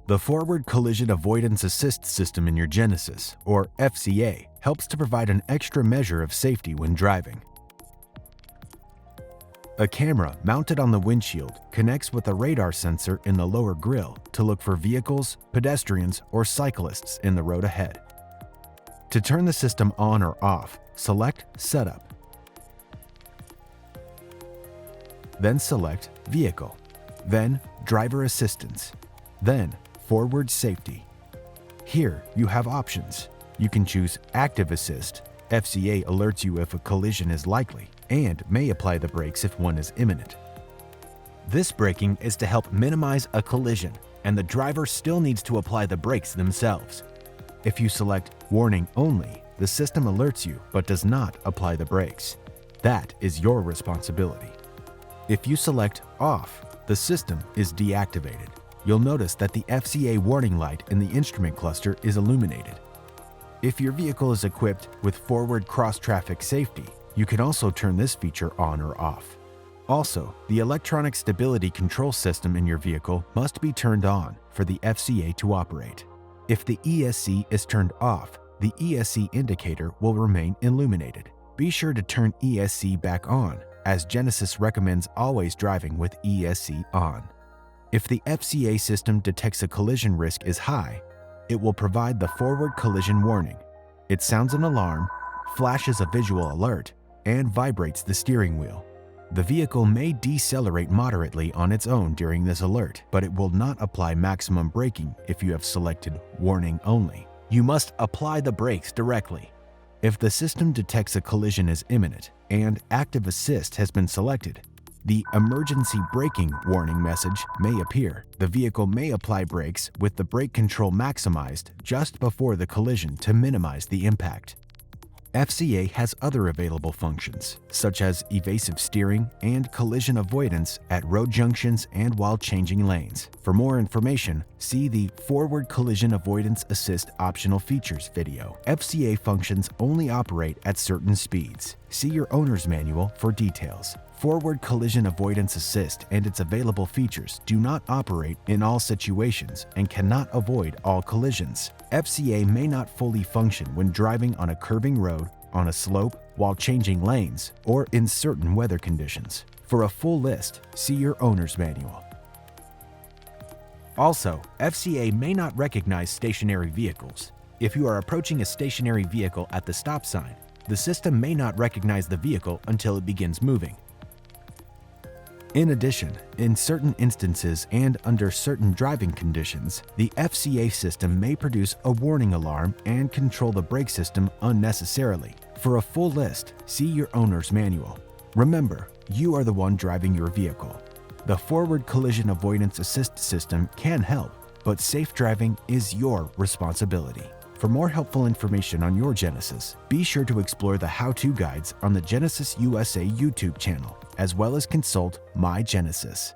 The Forward Collision Avoidance Assist System in your Genesis, or FCA, helps to provide an extra measure of safety when driving. A camera mounted on the windshield connects with a radar sensor in the lower grille to look for vehicles, pedestrians, or cyclists in the road ahead. To turn the system on or off, select Setup. Then select Vehicle. Then Driver Assistance. Then Forward Safety. Here you have options. You can choose Active Assist. FCA alerts you if a collision is likely and may apply the brakes if one is imminent. This braking is to help minimize a collision, and the driver still needs to apply the brakes themselves. If you select Warning Only, the system alerts you but does not apply the brakes. That is your responsibility. If you select Off, the system is deactivated. You'll notice that the FCA warning light in the instrument cluster is illuminated. If your vehicle is equipped with forward cross-traffic safety, you can also turn this feature on or off. Also, the electronic stability control system in your vehicle must be turned on for the FCA to operate. If the ESC is turned off, the ESC indicator will remain illuminated. Be sure to turn ESC back on, as Genesis recommends always driving with ESC on. If the FCA system detects a collision risk is high, it will provide the forward collision warning. It sounds an alarm, flashes a visual alert, and vibrates the steering wheel. The vehicle may decelerate moderately on its own during this alert, but it will not apply maximum braking if you have selected Warning Only. You must apply the brakes directly. If the system detects a collision is imminent and Active Assist has been selected, the emergency braking warning message may appear. The vehicle may apply brakes with the brake control maximized just before the collision to minimize the impact. FCA has other available functions, such as evasive steering and collision avoidance at road junctions and while changing lanes. For more information, see the Forward Collision Avoidance Assist optional features video. FCA functions only operate at certain speeds. See your owner's manual for details. Forward Collision Avoidance Assist and its available features do not operate in all situations and cannot avoid all collisions. FCA may not fully function when driving on a curving road, on a slope, while changing lanes, or in certain weather conditions. For a full list, see your owner's manual. Also, FCA may not recognize stationary vehicles. If you are approaching a stationary vehicle at the stop sign, the system may not recognize the vehicle until it begins moving. In addition, in certain instances and under certain driving conditions, the FCA system may produce a warning alarm and control the brake system unnecessarily. For a full list, see your owner's manual. Remember, you are the one driving your vehicle. The Forward Collision Avoidance Assist system can help, but safe driving is your responsibility. For more helpful information on your Genesis, be sure to explore the how-to guides on the Genesis USA YouTube channel, as well as consult My Genesis.